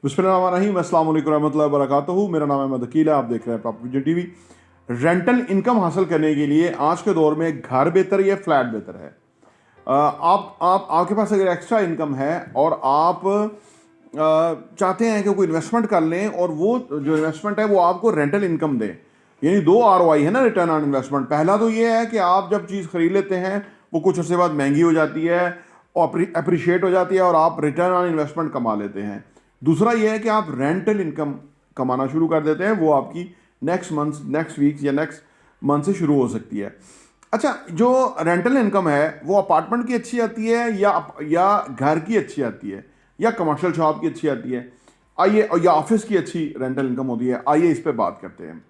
बिस्मिल्लाहिर्रहमानिर्रहीम, अस्सलाम वालेकुम रहमतुल्लाहि व बरकातुहू। मेरा नाम अहमद अकील है, आप देख रहे हैं प्रॉपर्टी टीवी। रेंटल इनकम हासिल करने के लिए आज के दौर में घर बेहतर या फ्लैट बेहतर है? आप आपके पास अगर एक्स्ट्रा इनकम है और आप चाहते हैं कि कोई इन्वेस्टमेंट कर लें और वो जो इन्वेस्टमेंट है वो आपको रेंटल इनकम दे, यानी दो आरओआई है ना, रिटर्न ऑन इन्वेस्टमेंट। पहला तो ये है कि आप जब चीज़ खरीद लेते हैं वो कुछ अर्से बाद महंगी हो जाती है और अप्रिशिएट हो जाती है और आप रिटर्न ऑन इन्वेस्टमेंट कमा लेते हैं। दूसरा ये है कि आप रेंटल इनकम कमाना शुरू कर देते हैं, वो आपकी नेक्स्ट मंथ, नेक्स्ट वीक या नेक्स्ट मंथ से शुरू हो सकती है। अच्छा, जो रेंटल इनकम है वो अपार्टमेंट की अच्छी आती है या घर की अच्छी आती है या कमर्शियल शॉप की अच्छी आती है, आइए, या ऑफिस की अच्छी रेंटल इनकम होती है? आइए इस पे बात करते हैं।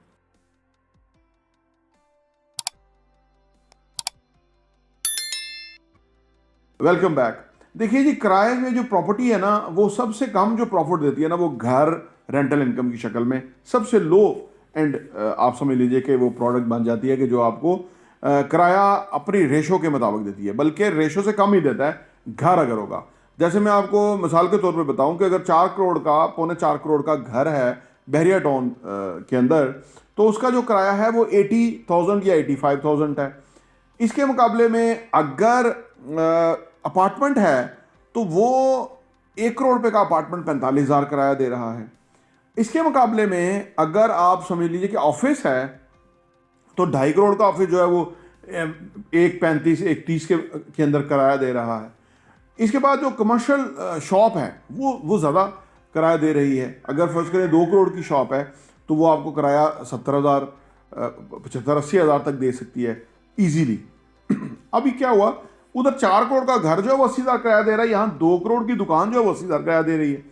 Welcome back. देखिए जी, किराए में जो प्रॉपर्टी है ना, वो सबसे कम जो प्रॉफिट देती है ना, वो घर रेंटल इनकम की शक्ल में सबसे लो एंड आप समझ लीजिए कि वो प्रोडक्ट बन जाती है कि जो आपको किराया अपनी रेशो के मुताबिक देती है, बल्कि रेशो से कम ही देता है घर अगर होगा। जैसे मैं आपको मिसाल के तौर पे बताऊं कि अगर 4 करोड़ का, पौने 4 करोड़ का घर है बहरिया टाउन के अंदर, तो उसका जो किराया है वो 80,000 या 85,000 है। इसके मुकाबले में अगर अपार्टमेंट है तो वो 1 करोड़ रुपए का अपार्टमेंट 45,000 किराया दे रहा है। इसके मुकाबले में अगर आप समझ लीजिए कि ऑफिस है तो 2.5 करोड़ का ऑफिस जो है वो 1.35 1.30 के अंदर किराया दे रहा है। इसके बाद जो कमर्शियल शॉप है वो ज़्यादा किराया दे रही है। अगर फर्ज करें 2 करोड़ की शॉप है तो वो आपको किराया 70,000 75-80,000 तक दे सकती है ईजीली। अभी क्या हुआ, उधर 4 करोड़ का घर जो है वो 80,000 किराया दे रहा है, यहाँ 2 करोड़ की दुकान जो है वो 80,000 किराया दे रही है।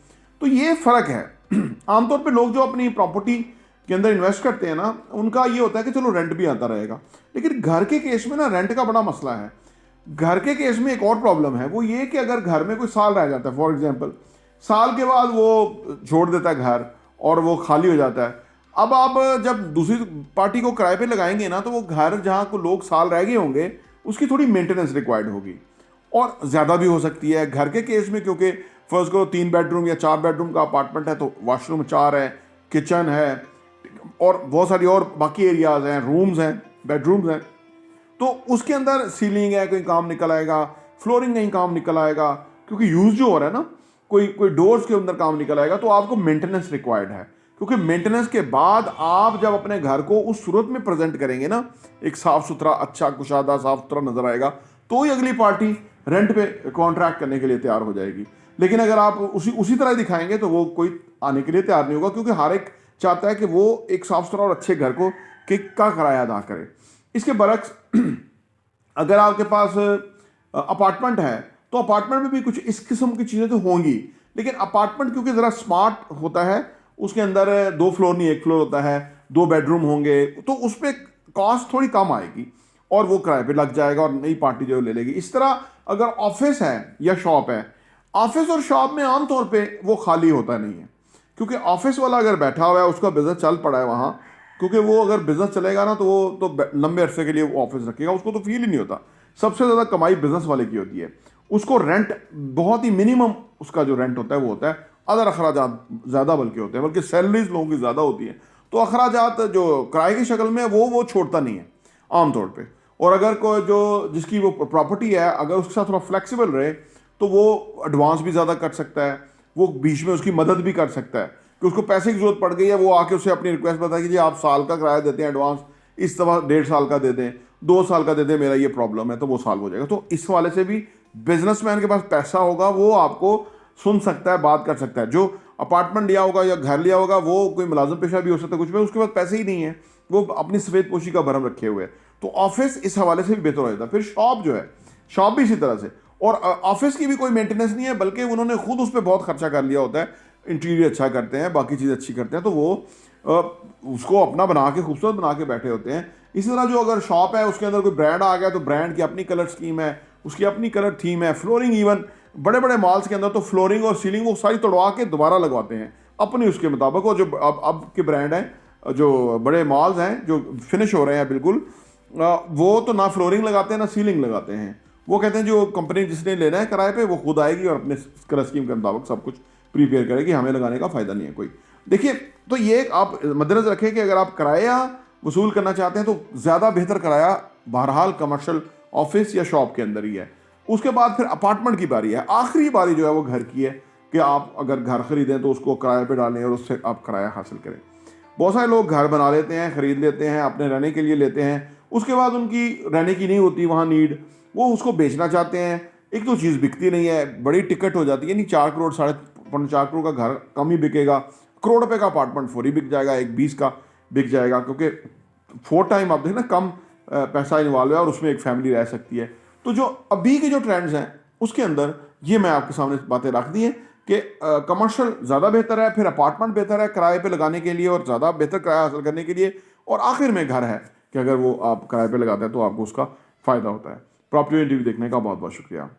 तो ये फर्क है। आमतौर पे लोग जो अपनी प्रॉपर्टी के अंदर इन्वेस्ट करते हैं ना, उनका ये होता है कि चलो रेंट भी आता रहेगा, लेकिन घर के केस में ना रेंट का बड़ा मसला है। घर के केस में एक और प्रॉब्लम है, वो ये कि अगर घर में कोई साल रह जाता है, फॉर एग्जाम्पल साल के बाद वो छोड़ देता है घर और वो खाली हो जाता है। अब आप जब दूसरी पार्टी को किराए पे लगाएंगे ना, तो वो घर जहाँ को लोग साल रह गए होंगे उसकी थोड़ी मेंटेनेंस रिक्वायर्ड होगी और ज़्यादा भी हो सकती है। घर के केस में क्योंकि फर्स्ट को 3 बेडरूम या 4 बेडरूम का अपार्टमेंट है तो वॉशरूम 4 है, किचन है और बहुत सारी और बाकी एरियाज हैं, रूम्स हैं, बेडरूम्स हैं, तो उसके अंदर सीलिंग है, कहीं काम निकल आएगा, फ्लोरिंग कहीं काम निकल आएगा, क्योंकि यूज जो हो रहा है ना, कोई डोर्स के अंदर काम निकल आएगा, तो आपको मेंटेनेंस रिक्वायर्ड है। क्योंकि मेंटेनेंस के बाद आप जब अपने घर को उस सूरत में प्रेजेंट करेंगे ना, एक साफ सुथरा, अच्छा, कुशादा, साफ सुथरा नजर आएगा, तो ही अगली पार्टी रेंट पे कॉन्ट्रैक्ट करने के लिए तैयार हो जाएगी। लेकिन अगर आप उसी तरह दिखाएंगे तो वो कोई आने के लिए तैयार नहीं होगा, क्योंकि हर एक चाहता है कि वो एक साफ सुथरा और अच्छे घर को का किराया अदा करे। इसके बरक्स अगर आपके पास अपार्टमेंट है तो अपार्टमेंट में भी कुछ इस किस्म की चीज़ें तो होंगी, लेकिन अपार्टमेंट क्योंकि ज़रा स्मार्ट होता है, उसके अंदर 2 फ्लोर नहीं 1 फ्लोर होता है, 2 बेडरूम होंगे, तो उस पर कॉस्ट थोड़ी कम आएगी और वो किराए पे लग जाएगा और नई पार्टी जो ले लेगी। इस तरह अगर ऑफिस है या शॉप है, ऑफिस और शॉप में आमतौर पे वो खाली होता नहीं है, क्योंकि ऑफिस वाला अगर बैठा हुआ है, उसका बिजनेस चल पड़ा है वहाँ, क्योंकि वो अगर बिजनेस चलेगा ना तो वो तो लंबे अरसे के लिए वो ऑफिस रखेगा, उसको तो फील ही नहीं होता। सबसे ज़्यादा कमाई बिजनेस वाले की होती है, उसको रेंट बहुत ही मिनिमम, उसका जो रेंट होता है वो होता है, अदर अखराजात ज़्यादा बल्कि होते हैं, बल्कि सैलरीज लोगों की ज़्यादा होती है, तो अखराजात जो किराए की शक्ल में वो छोड़ता नहीं है आमतौर पे। और अगर कोई जो जिसकी वो प्रॉपर्टी है, अगर उसके साथ थोड़ा फ्लेक्सिबल रहे तो वो एडवांस भी ज़्यादा कर सकता है, वो बीच में उसकी मदद भी कर सकता है कि उसको पैसे की जरूरत पड़ गई है, वो आके उसे अपनी रिक्वेस्ट बताए कि जी आप साल का किराया देते हैं एडवांस, इस दफ़ा 1.5 साल का दे दें, 2 साल का दे दें, मेरा ये प्रॉब्लम है, तो वो सॉल्व हो जाएगा। तो इस वाले से भी बिजनेसमैन के पास पैसा होगा, वो आपको सुन सकता है, बात कर सकता है। जो अपार्टमेंट लिया होगा या घर लिया होगा, वो कोई मुलाजिम पेशा भी हो सकता है, कुछ भी, उसके पास पैसे ही नहीं है, वो अपनी सफ़ेद पोशी का भरम रखे हुए है। तो ऑफिस इस हवाले से भी बेहतर हो जाता है। फिर शॉप जो है, शॉप भी इसी तरह से, और ऑफिस की भी कोई मेंटेनेंस नहीं है, बल्कि उन्होंने खुद उस पर बहुत खर्चा कर लिया होता है, इंटीरियर अच्छा करते हैं, बाकी चीज़ अच्छी करते हैं, तो वो उसको अपना बना के खूबसूरत बना के बैठे होते हैं। इसी तरह जो अगर शॉप है उसके अंदर कोई ब्रांड आ गया तो ब्रांड की अपनी कलर स्कीम है, उसकी अपनी कलर थीम है, फ्लोरिंग, इवन बड़े बड़े मॉल्स के अंदर तो फ्लोरिंग और सीलिंग वो सारी तोड़वा के दोबारा लगवाते हैं अपनी उसके मुताबिक। और जो अब के ब्रांड हैं, जो बड़े मॉल्स हैं जो फिनिश हो रहे हैं बिल्कुल, वो तो ना फ्लोरिंग लगाते हैं ना सीलिंग लगाते हैं। वो कहते हैं जो कंपनी जिसने लेना है किराए पे वो खुद आएगी और अपने कलर स्कीम के मुताबिक सब कुछ प्रिपेयर करें कि हमें लगाने का फ़ायदा नहीं है कोई। देखिए, तो ये आप मद्देनज़र रखें कि अगर आप किराया वसूल करना चाहते हैं तो ज़्यादा बेहतर किराया बहरहाल कमर्शियल ऑफिस या शॉप के अंदर ही है। उसके बाद फिर अपार्टमेंट की बारी है। आखिरी बारी जो है वो घर की है कि आप अगर घर खरीदें तो उसको किराए पे डालें और उससे आप किराया हासिल करें। बहुत सारे लोग घर बना लेते हैं, ख़रीद लेते हैं, अपने रहने के लिए लेते हैं, उसके बाद उनकी रहने की नहीं होती वहाँ नीड, वो उसको बेचना चाहते हैं। एक तो चीज़ बिकती नहीं है, बड़ी टिकट हो जाती है, नहीं 4 करोड़, साढ़े 4 करोड़ का घर कम ही बिकेगा, करोड़ रुपए का अपार्टमेंट फौरी बिक जाएगा, एक 20 का बिक जाएगा, क्योंकि 4 टाइम आप देखें ना कम पैसा इन्वॉल्व है और उसमें एक फैमिली रह सकती है। तो जो अभी के जो ट्रेंड्स हैं उसके अंदर ये मैं आपके सामने बातें रख दी हैं कि कमर्शियल ज़्यादा बेहतर है, फिर अपार्टमेंट बेहतर है किराए पे लगाने के लिए और ज़्यादा बेहतर किराया हासिल करने के लिए, और आखिर में घर है कि अगर वो आप किराए पे लगाते हैं तो आपको उसका फ़ायदा होता है। प्रॉपर्टी इंटरव्यू देखने का बहुत बहुत शुक्रिया।